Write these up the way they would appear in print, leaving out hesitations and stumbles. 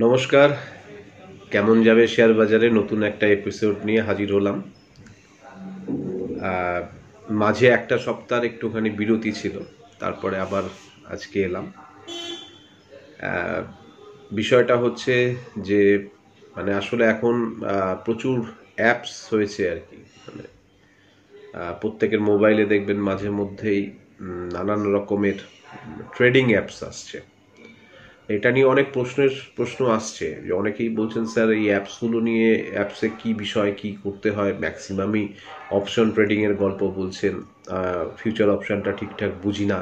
নমস্কার। কেমন যাবে শেয়ার বাজারে নতুন একটা এপিসোড নিয়ে হাজির হলাম। আহ, মাঝে একটা সপ্তাহের একটুখানি বিরতি ছিল, তারপরে আবার আজকে এলাম। আহ, বিষয়টা হচ্ছে যে মানে আসলে এখন প্রচুর অ্যাপস হয়েছে আর কি। মানে প্রত্যেকের মোবাইলে দেখবেন মাঝে মধ্যেই নানান রকমের ট্রেডিং অ্যাপস আসছে। এটা নিয়ে অনেক প্রশ্ন আসছে যে অনেকেই বলছেন স্যার এই অ্যাপসগুলো নিয়ে অ্যাপসে কি বিষয় কি করতে হয়, ম্যাক্সিমামই অপশন ট্রেডিংয়ের গল্প বলছেন। ফিউচার অপশনটা ঠিকঠাক বুঝি না,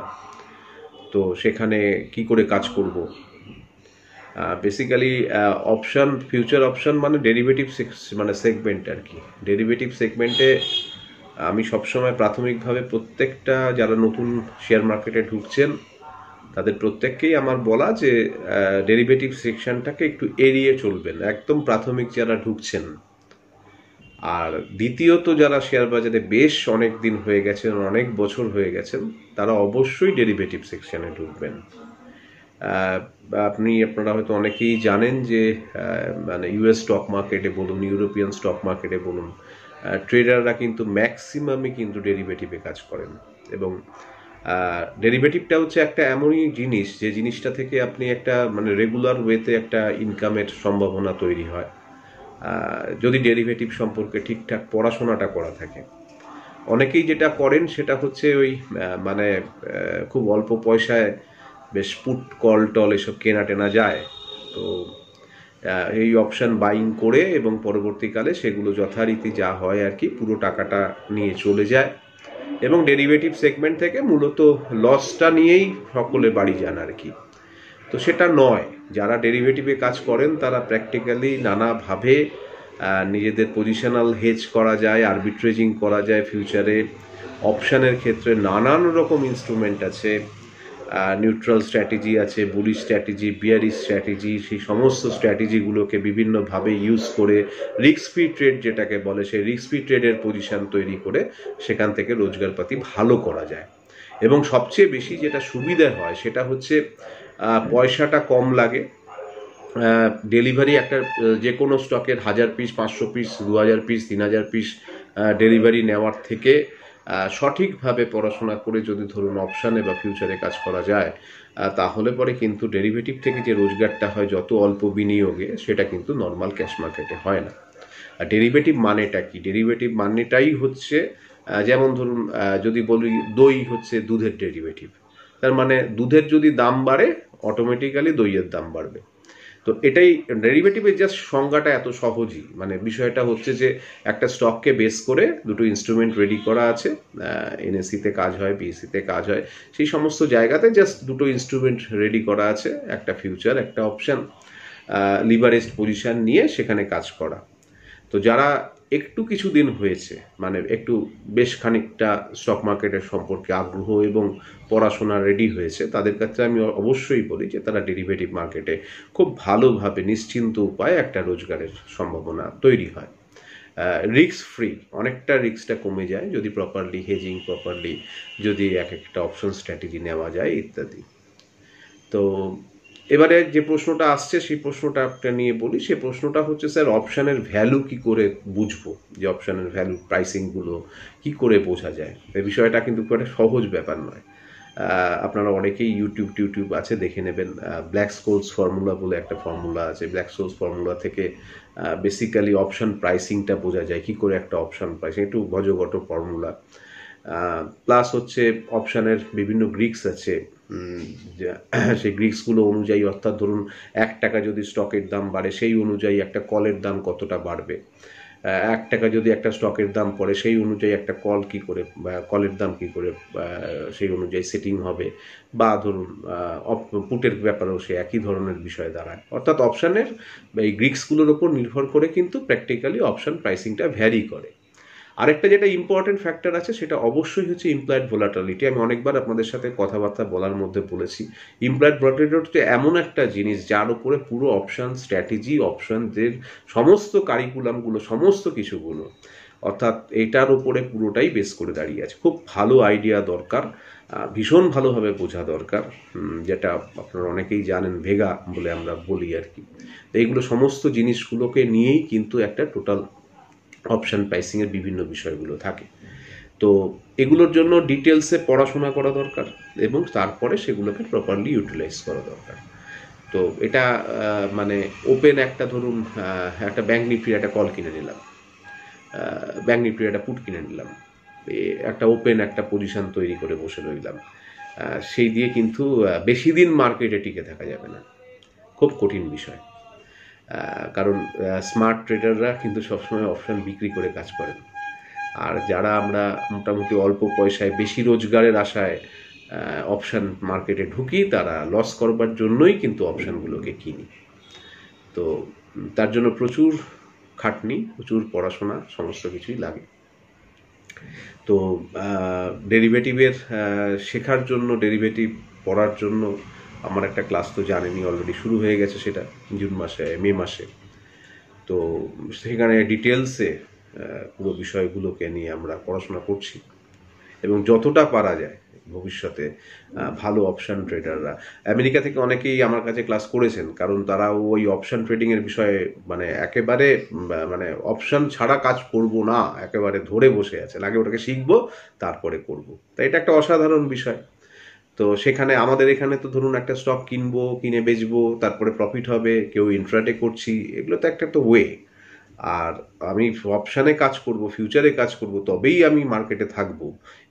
তো সেখানে কি করে কাজ করব। বেসিক্যালি অপশন ফিউচার অপশন মানে ডেরিভেটিভ মানে সেগমেন্ট আর কি। ডেরিভেটিভ সেগমেন্টে আমি সবসময় প্রাথমিকভাবে প্রত্যেকটা যারা নতুন শেয়ার মার্কেটে ঢুকছেন তাদের প্রত্যেককেই আমার বলা যে ডেরিভেটিভ সেকশনটাকে একটু এড়িয়ে চলবেন, একদম প্রাথমিক যারা ঢুকছেন। আর দ্বিতীয়ত যারা শেয়ার বাজারে বেশ অনেক দিন হয়ে গেছেন, অনেক বছর হয়ে গেছেন, তারা অবশ্যই ডেরিভেটিভ সেকশনে ঢুকবেন। আপনারা হয়তো অনেকেই জানেন যে মানে ইউএস স্টক মার্কেটে বলুন, ইউরোপিয়ান স্টক মার্কেটে বলুন, ট্রেডাররা কিন্তু ম্যাক্সিমামই কিন্তু ডেরিভেটিভে কাজ করেন। এবং ডেরিভেটিভটা হচ্ছে একটা এমনই জিনিস যে জিনিসটা থেকে আপনি একটা মানে রেগুলার ওয়েতে একটা ইনকামের সম্ভাবনা তৈরি হয় যদি ডেরিভেটিভ সম্পর্কে ঠিকঠাক পড়াশোনাটা করা থাকে। অনেকেই যেটা করেন সেটা হচ্ছে ওই মানে খুব অল্প পয়সায় বেশ পুট কল টল এসব কেনা টেনা যায়, তো এই অপশান বাইং করে এবং পরবর্তীকালে সেগুলো যথারীতি যা হয় আর কি পুরো টাকাটা নিয়ে চলে যায় এবং ডেরিভেটিভ সেগমেন্ট থেকে মূলত লসটা নিয়েই সকলে বাড়ি যান আর কি। তো সেটা নয়, যারা ডেরিভেটিভে কাজ করেন তারা প্র্যাকটিক্যালি নানাভাবে নিজেদের পজিশনাল হেজ করা যায়, আরবিট্রেজিং করা যায় ফিউচারে। অপশানের ক্ষেত্রে নানান রকম ইনস্ট্রুমেন্ট আছে, নিউট্রাল স্ট্র্যাটেজি আছে, বুলিশ স্ট্র্যাটেজি, বিয়ারিশ স্ট্র্যাটেজি। সেই সমস্ত স্ট্র্যাটেজিগুলোকে বিভিন্নভাবে ইউজ করে রিস্ক ফ্রি ট্রেড যেটাকে বলে, সেই রিস্ক ফ্রি ট্রেডের পজিশন তৈরি করে সেখান থেকে রোজগারপাতি ভালো করা যায়। এবং সবচেয়ে বেশি যেটা সুবিধা হয় সেটা হচ্ছে পয়সাটা কম লাগে। ডেলিভারি একটা যে কোনো স্টকের 1000 piece, 500 piece, 2000 piece, 3000 piece delivery নেওয়ার থেকে সঠিকভাবে পড়াশোনা করে যদি ধরুন অপশানে বা ফিউচারে কাজ করা যায়, তাহলে পরে কিন্তু ডেরিভেটিভ থেকে যে রোজগারটা হয় যত অল্প বিনিয়োগে, সেটা কিন্তু নর্মাল ক্যাশ মার্কেটে হয় না। আর ডেরিভেটিভ মানেটা কি? ডেরিভেটিভ মানেটাই হচ্ছে যেমন ধরুন যদি বলি দই হচ্ছে দুধের ডেরিভেটিভ, তার মানে দুধের যদি দাম বাড়ে অটোমেটিক্যালি দইয়ের দাম বাড়বে। তো এটাই ডেরিভেটিভের জাস্ট সংজ্ঞাটা এত সহজই। মানে বিষয়টা হচ্ছে যে একটা স্টককে বেস করে দুটো ইনস্ট্রুমেন্ট রেডি করা আছে, এনএসসিতে কাজ হয়, বিএসসিতে কাজ হয়, সেই সমস্ত জায়গাতে জাস্ট দুটো ইনস্ট্রুমেন্ট রেডি করা আছে, একটা ফিউচার একটা অপশান, লিভারেজড পজিশন নিয়ে সেখানে কাজ করা। তো যারা একটু কিছুদিন হয়েছে, মানে একটু বেশ খানিকটা স্টক মার্কেটের সম্পর্কে আগ্রহ এবং পড়াশোনা রেডি হয়েছে, তাদের কাছে আমি অবশ্যই বলি যে তারা ডেরিভেটিভ মার্কেটে খুব ভালোভাবে নিশ্চিন্ত উপায়ে একটা রোজগারের সম্ভাবনা তৈরি হয়। রিস্ক ফ্রি, অনেকটা রিস্কটা কমে যায় যদি প্রপারলি হেজিং, প্রপারলি যদি এক একটা অপশন স্ট্র্যাটেজি নেওয়া যায় ইত্যাদি। তো এবারে যে প্রশ্নটা আসছে সেই প্রশ্নটা একটা নিয়ে বলি। সেই প্রশ্নটা হচ্ছে স্যার অপশানের ভ্যালু কি করে বুঝবো, যে অপশানের ভ্যালু প্রাইসিংগুলো কি করে বোঝা যায়। এই বিষয়টা কিন্তু খুব একটা সহজ ব্যাপার নয়। আপনারা অনেকেই ইউটিউব আছে, দেখে নেবেন। ব্ল্যাক স্কোলস ফর্মুলা বলে একটা ফর্মুলা আছে, ব্ল্যাক স্কোলস ফর্মুলা থেকে বেসিক্যালি অপশান প্রাইসিংটা বোঝা যায় কি করে। একটা অপশান প্রাইসিং একটু গজগট ফর্মুলা। প্লাস হচ্ছে অপশানের বিভিন্ন গ্রিক্স আছে, সেই গ্রিক্সগুলো অনুযায়ী, অর্থাৎ ধরুন 1 টাকা যদি স্টকের দাম বাড়ে সেই অনুযায়ী একটা কলের দাম কতটা বাড়বে। 1 টাকা যদি একটা স্টকের দাম পড়ে সেই অনুযায়ী একটা কল কি করে, কলের দাম কি করে সেই অনুযায়ী সেটিং হবে। বা ধরুন পুটের ব্যাপারেও সে একই ধরনের বিষয় দাঁড়ায়। অর্থাৎ অপশানের এই গ্রিক্সগুলোর ওপর নির্ভর করে কিন্তু প্র্যাকটিক্যালি অপশান প্রাইসিংটা ভ্যারি করে। আরেকটা যেটা ইম্পর্টেন্ট ফ্যাক্টর আছে সেটা অবশ্যই হচ্ছে ইমপ্লয়েড ভোলাটিলিটি। আমি অনেকবার আপনাদের সাথে কথাবার্তা বলার মধ্যে বলেছি, ইমপ্লয়েড ভোলাটিলিটি হচ্ছে এমন একটা জিনিস যার উপরে পুরো অপশান স্ট্র্যাটেজি, অপশানদের সমস্ত কারিকুলামগুলো, সমস্ত কিছুগুলো, অর্থাৎ এটার উপরে পুরোটাই বেস করে দাঁড়িয়ে আছে। খুব ভালো আইডিয়া দরকার, ভীষণ ভালোভাবে বোঝা দরকার, যেটা আপনারা অনেকেই জানেন ভেগা বলে আমরা বলি আর কি। তো এইগুলো সমস্ত জিনিসগুলোকে নিয়েই কিন্তু একটা টোটাল অপশান প্রাইসিংয়ের বিভিন্ন বিষয়গুলো থাকে। তো এগুলোর জন্য ডিটেলসে পড়াশোনা করা দরকার এবং তারপরে সেগুলোকে প্রপারলি ইউটিলাইজ করা দরকার। তো এটা মানে ওপেন একটা ধরুন একটা ব্যাঙ্ক নিফটির একটা কল কিনে নিলাম, ব্যাঙ্ক নিফটির একটা পুট কিনে নিলাম, একটা ওপেন একটা পজিশন তৈরি করে বসে রইলাম, সেই দিয়ে কিন্তু বেশি দিন মার্কেটে টিকে থাকা যাবে না, খুব কঠিন বিষয়। কারণ স্মার্ট ট্রেডাররা কিন্তু সবসময় অপশান বিক্রি করে কাজ করেন, আর যারা আমরা মোটামুটি অল্প পয়সায় বেশি রোজগারের আশায় অপশান মার্কেটে ঢুকি, তারা লস করবার জন্যই কিন্তু অপশানগুলোকে কিনি। তো তার জন্য প্রচুর খাটনি, প্রচুর পড়াশোনা, সমস্ত কিছুই লাগে। তো ডেরিভেটিভের শেখার জন্য, ডেরিভেটিভ পড়ার জন্য আমার একটা ক্লাস তো জানেনই অলরেডি শুরু হয়ে গেছে, সেটা মে মাসে। তো সেখানে ডিটেলসে পুরো বিষয়গুলোকে নিয়ে আমরা পড়াশোনা করছি এবং যতটা পারা যায় ভবিষ্যতে ভালো অপশান ট্রেডাররা, আমেরিকা থেকে অনেকেই আমার কাছে ক্লাস করেছেন, কারণ তারা ওই অপশান ট্রেডিংয়ের বিষয়ে মানে একেবারে মানে অপশান ছাড়া কাজ করব না একেবারে ধরে বসে আছেন, আগে ওটাকে শিখবো তারপরে করব। তাই এটা একটা অসাধারণ বিষয়। তো সেখানে আমাদের এখানে তো ধরুন একটা স্টক কিনবো, কিনে বেচবো, তারপরে প্রফিট হবে, কেউ ইন্ট্রাডে করছি, এগুলো তো একটা তো ওয়ে। আর আমি অপশানে কাজ করব, ফিউচারে কাজ করব, তবেই আমি মার্কেটে থাকব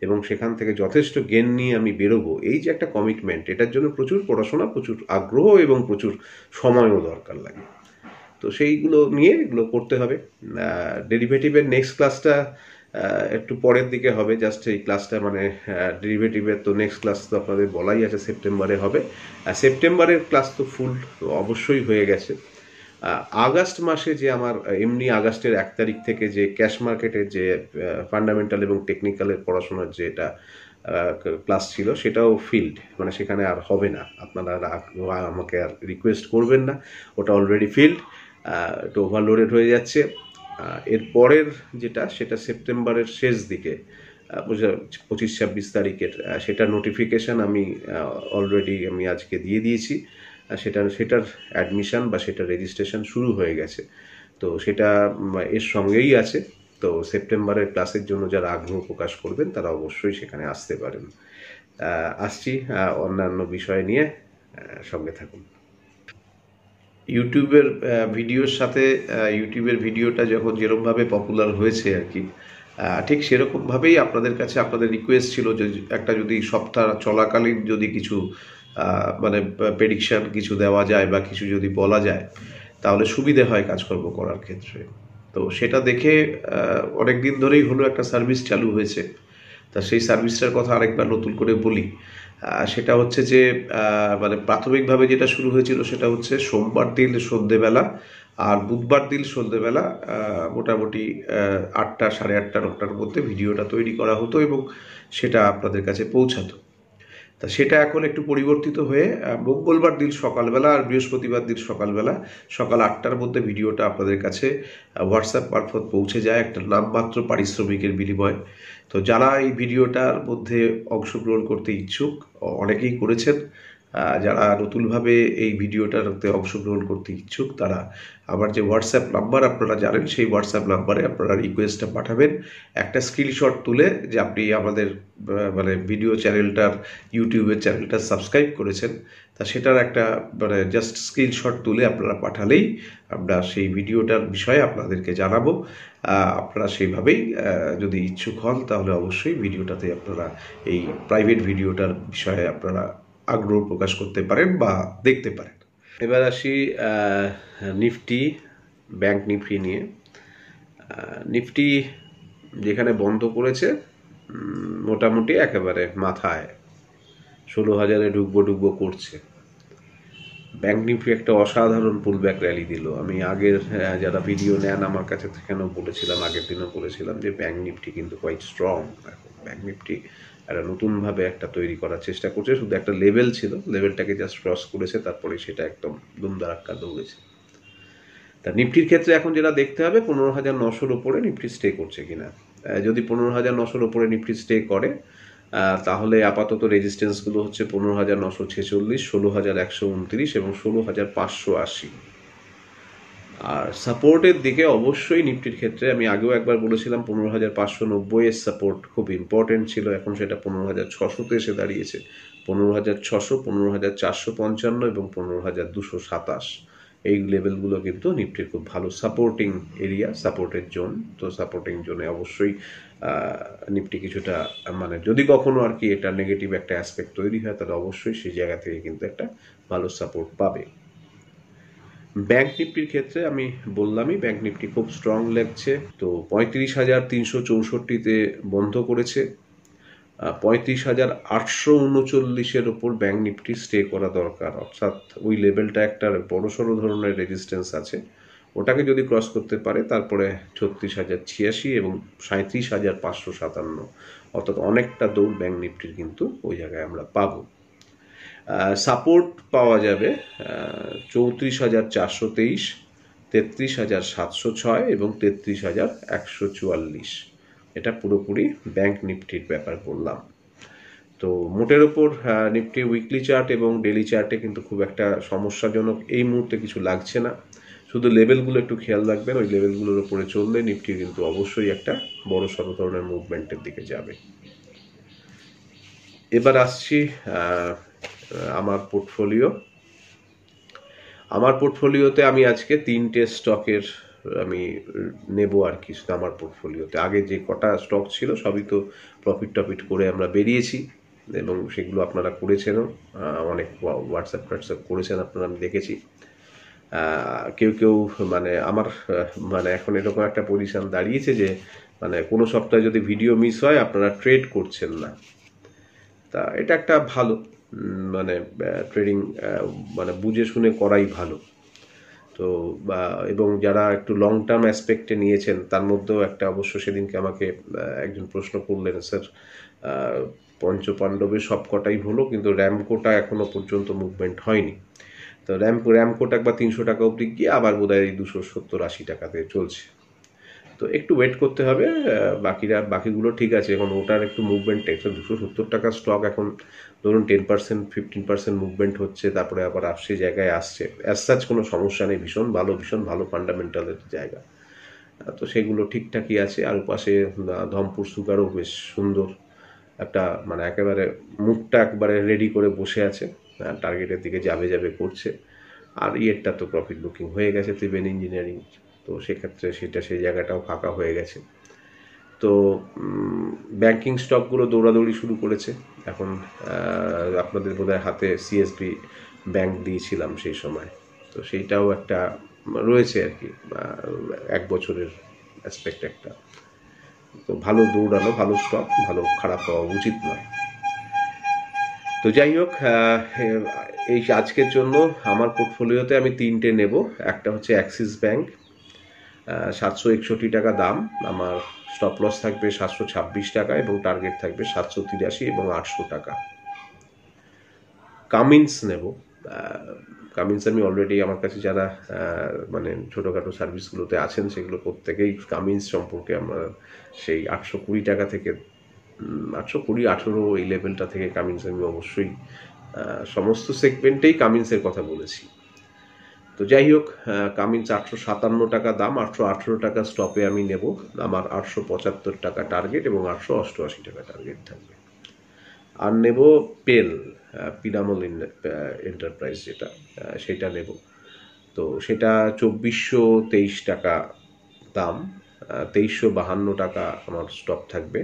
এবং সেখান থেকে যথেষ্ট গেন নিয়ে আমি বেরোবো, এই যে একটা কমিটমেন্ট, এটার জন্য প্রচুর পড়াশোনা, প্রচুর আগ্রহ এবং প্রচুর সময়ও দরকার লাগে। তো সেইগুলো নিয়ে এগুলো করতে হবে। ডেরিভেটিভের নেক্সট ক্লাসটা একটু পরের দিকে হবে, জাস্ট এই ক্লাসটা মানে ডেরিভেটিভের তো নেক্সট ক্লাস তো আপনাদের বলাই আছে সেপ্টেম্বরে হবে। সেপ্টেম্বরের ক্লাস তো ফুল অবশ্যই হয়ে গেছে। আগস্ট মাসে যে আমার এমনি আগস্টের 1 তারিখ থেকে যে ক্যাশ মার্কেটের যে ফান্ডামেন্টাল এবং টেকনিক্যালের পড়াশোনার যেটা ক্লাস ছিল, সেটাও ফিল্ড, মানে সেখানে আর হবে না, আপনারা আমাকে আর রিকোয়েস্ট করবেন না, ওটা অলরেডি ফিল্ড, একটু ওভারলোডেড হয়ে যাচ্ছে। এর পরের যেটা, সেটা সেপ্টেম্বরের শেষ দিকে 25-26 তারিখের, সেটার নোটিফিকেশান আমি অলরেডি আমি আজকে দিয়ে দিয়েছি। সেটার অ্যাডমিশন বা সেটার রেজিস্ট্রেশন শুরু হয়ে গেছে। তো সেটা এর সঙ্গেই আছে। তো সেপ্টেম্বরের ক্লাসের জন্য যারা আগ্রহ প্রকাশ করবেন তারা অবশ্যই সেখানে আসতে পারেন। আসছি অন্যান্য বিষয় নিয়ে, সঙ্গে থাকুন। ইউটিউবের ভিডিওর সাথে ইউটিউবের ভিডিওটা যখন যেরকমভাবে পপুলার হয়েছে আর কি, ঠিক সেরকমভাবেই আপনাদের কাছে আপনাদের রিকোয়েস্ট ছিল যে একটা যদি সপ্তাহ চলাকালীন যদি কিছু মানে প্রেডিকশান কিছু দেওয়া যায় বা কিছু যদি বলা যায় তাহলে সুবিধে হয় কাজকর্ম করার ক্ষেত্রে। তো সেটা দেখে অনেক দিন ধরেই হলো একটা সার্ভিস চালু হয়েছে। তা সেই সার্ভিসটার কথা আরেকবার নতুন করে বলি। সেটা হচ্ছে যে মানে প্রাথমিকভাবে যেটা শুরু হয়েছিল সেটা হচ্ছে সোমবার দিন সন্ধেবেলা আর বুধবার দিন সন্ধেবেলা মোটামুটি 8টা, 8:30, 9টার মধ্যে ভিডিওটা তৈরি করা হতো এবং সেটা আপনাদের কাছে পৌঁছাতো। তা সেটা এখন একটু পরিবর্তিত হয়ে মঙ্গলবার দিন সকালবেলা আর বৃহস্পতিবার দিন সকালবেলা সকাল 8টার মধ্যে ভিডিওটা আপনাদের কাছে হোয়াটসঅ্যাপ মারফত পৌঁছে যায় একটা নামমাত্র পারিশ্রমিকের বিনিময়ে। তো যারা এই ভিডিওটার মধ্যে অংশগ্রহণ করতে ইচ্ছুক, অনেকেই করেছেন, যারা নতুনভাবে এই ভিডিওটাতে অংশগ্রহণ করতে ইচ্ছুক তারা আমার যে হোয়াটসঅ্যাপ নাম্বার আপনারা জানেন, সেই হোয়াটসঅ্যাপ নাম্বারে আপনারা রিকোয়েস্টটা পাঠাবেন, একটা স্ক্রিনশট তুলে যে আপনি আমাদের মানে ভিডিও চ্যানেলটার, ইউটিউবের চ্যানেলটা সাবস্ক্রাইব করেছেন, তা সেটার একটা মানে জাস্ট স্ক্রিনশট তুলে আপনারা পাঠালেই আমরা সেই ভিডিওটার বিষয়ে আপনাদেরকে জানাবো। আপনারা সেইভাবেই যদি ইচ্ছুক হন তাহলে অবশ্যই ভিডিওটাতে আপনারা এই প্রাইভেট ভিডিওটার বিষয়ে আপনারা আগ্রহ প্রকাশ করতে পারেন বা দেখতে পারেন। এবার আসি নিফটি, ব্যাংক নিফটি নিয়ে। নিফটি যেখানে বন্ধ করেছে মোটামুটি একেবারে মাথায় 16,000-এ ঢুকবো করছে। ব্যাংক নিফটি একটা অসাধারণ পুলব্যাক র্যালি দিল। আমি আগের যারা ভিডিও নেন আমার কাছে সেখানেও বলেছিলাম, আগের দিনও বলেছিলাম যে ব্যাংক নিফটি কিন্তু কোয়াইট স্ট্রং। ব্যাংক নিফটি একটা নতুনভাবে একটা তৈরি করার চেষ্টা করছে, শুধু একটা লেভেল ছিল, লেভেলটাকে জাস্ট ক্রস করেছে, তারপরে সেটা একদম দুমদারাক্কা দৌড়েছে। তা নিফটির ক্ষেত্রে এখন যেটা দেখতে হবে 15,900-র উপরে নিফটি স্টে করছে কিনা। যদি 15,900-র উপরে নিফটি স্টে করে তাহলে আপাতত রেজিস্ট্যান্সগুলো হচ্ছে 15,946, 16,129 এবং 16,580। আর সাপোর্টের দিকে অবশ্যই নিফটির ক্ষেত্রে আমি আগেও একবার বলেছিলাম 15,590-এর সাপোর্ট খুব ইম্পর্টেন্ট ছিল, এখন সেটা 15,600-তে এসে দাঁড়িয়েছে। 15,600, 15,455 এবং 15,227 এই লেভেলগুলো কিন্তু নিফটির খুব ভালো সাপোর্টিং এরিয়া, সাপোর্টের জোন। তো সাপোর্টিং জোনে অবশ্যই নিফটি কিছুটা মানে যদি কখনো আর কি এটা নেগেটিভ একটা অ্যাসপেক্ট তৈরি হয় তাহলে অবশ্যই সেই জায়গা থেকে কিন্তু একটা ভালো সাপোর্ট পাবে। ব্যাংক নিফটির ক্ষেত্রে আমি বললামই ব্যাংক নিফটি খুব স্ট্রং লাগছে। তো 35,364-তে বন্ধ করেছে। 35,839-এর ওপর ব্যাংক নিফটি স্টে করা দরকার, অর্থাৎ ওই লেভেলটা একটা বড়সড় ধরনের রেজিস্ট্যান্স আছে। ওটাকে যদি ক্রস করতে পারে তারপরে 36,086 এবং 37,557, অর্থাৎ অনেকটা দৌড় ব্যাংক নিফটির কিন্তু ওই জায়গায় আমরা পাবো। সাপোর্ট পাওয়া যাবে 34,423, 33,706 এবং 33,144। এটা পুরোপুরি ব্যাংক নিফটির ব্যাপার বললাম। তো মোটের ওপর নিফটি উইকলি চার্ট এবং ডেলি চার্টে কিন্তু খুব একটা সমস্যাজনক এই মুহূর্তে কিছু লাগছে না। শুধু লেভেলগুলো একটু খেয়াল রাখবেন, ওই লেভেলগুলোর উপরে চললে নিফটি কিন্তু অবশ্যই একটা বড় সড় ধরনের মুভমেন্টের দিকে যাবে। এবার আসছি আমার পোর্টফোলিওতে আমি আজকে 3টে স্টকের আমি নেব আর কি আমার পোর্টফোলিওতে। আগে যে কটা স্টক ছিল সবই তো প্রফিট করে আমরা বেরিয়েছি এবং সেগুলো আপনারা করেছেনও, অনেক হোয়াটসঅ্যাপ করেছেন আপনারা, আমি দেখেছি। কেউ মানে আমার মানে এখন এরকম একটা পজিশন দাঁড়িয়েছে যে মানে কোনো সপ্তাহে যদি ভিডিও মিস হয় আপনারা ট্রেড করছেন না। তা এটা একটা ভালো মানে ট্রেডিং মানে বুঝে শুনে করাই ভালো। তো এবং যারা একটু লং টার্ম অ্যাসপেক্টে নিয়েছেন তার মধ্যেও একটা অবশ্য সেদিনকে আমাকে একজন প্রশ্ন করলেন, স্যার পঞ্চপাণ্ডবের সব কটাই হলো কিন্তু র্যামকোটা এখনো পর্যন্ত মুভমেন্ট হয়নি। তো র্যামকোটা একবার 300 টাকা অবধি গিয়ে আবার বোধহয় 270-80 টাকাতে চলছে। তো একটু ওয়েট করতে হবে। বাকিগুলো ঠিক আছে, এখন ওটার একটু মুভমেন্ট 270 টাকা স্টক এখন ধরুন 10%, 15% মুভমেন্ট হচ্ছে, তারপরে আবার সেই জায়গায় আসছে। অ্যাজ সাচ কোনো সমস্যা নেই, ভীষণ ভালো ফান্ডামেন্টালের জায়গা। তো সেগুলো ঠিকঠাকই আছে। আর পাশে ধমপুর সুগারও বেশ সুন্দর একটা মানে একেবারে মুখটা একবারে রেডি করে বসে আছে, টার্গেটের দিকে যাবে করছে। আর ইয়েরটা তো প্রফিট বুকিং হয়ে গেছে ত্রিবেণী ইঞ্জিনিয়ারিং, তো সেক্ষেত্রে সেই জায়গাটাও ফাঁকা হয়ে গেছে। তো ব্যাংকিং স্টকগুলো দৌড়াদৌড়ি শুরু করেছে এখন। আপনাদের বোধহয় হাতে সিএসবি ব্যাংক দিয়েছিলাম সেই সময়, তো সেইটাও একটা রয়েছে আর কি 1 বছরের অ্যাসপেক্ট একটা। তো ভালো দৌড়ানো, ভালো স্টক, ভালো খারাপ হওয়া উচিত নয়। তো যাই হোক, এই আজকের জন্য আমার পোর্টফোলিওতে আমি 3টে নেব। একটা হচ্ছে অ্যাক্সিস ব্যাংক, 761 টাকা দাম, আমার স্টপ লস থাকবে 726 টাকা এবং টার্গেট থাকবে 783 এবং 800 টাকা। কামিন্স নেব। কামিন্স আমি অলরেডি, আমার কাছে যারা মানে ছোটোখাটো সার্ভিসগুলোতে আছেন সেগুলো প্রত্যেকেই কামিন্স সম্পর্কে আমরা সেই 820 টাকা থেকে 820-18 এই লেভেলটা থেকে কামিন্স আমি অবশ্যই সমস্ত সেগমেন্টেই কামিন্সের কথা বলেছি। তো যাই হোক, কামিন্স 857 টাকা দাম, 818 টাকা স্টপে আমি নেব। আমার 875 টাকা টার্গেট এবং 888 টাকা টার্গেট থাকবে। আর নেব পিরামল এন্টারপ্রাইজ, যেটা সেটা নেব। তো সেটা 2423 টাকা দাম, 2352 টাকা আমার স্টপ থাকবে,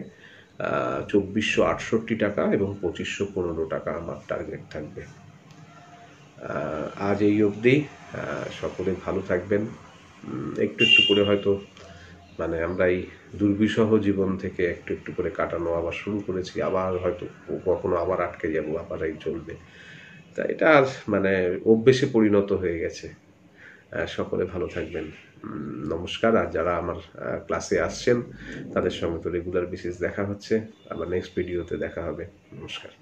2468 টাকা এবং 2515 টাকা আমার টার্গেট থাকবে। আজ এই অবধি। সকলে ভালো থাকবেন। একটু করে হয়তো মানে আমরা এই দুর্বিষহ জীবন থেকে একটু করে কাটানো আবার শুরু করেছি, আবার হয়তো কখনো আবার আটকে যাব, আবার এই চলবে। তা এটা আর মানে অভ্যেসে পরিণত হয়ে গেছে। সকলে ভালো থাকবেন, নমস্কার। আর যারা আমার ক্লাসে আসছেন তাদের সঙ্গে তো রেগুলার বেসিস দেখা হচ্ছে, আবার নেক্সট ভিডিওতে দেখা হবে। নমস্কার।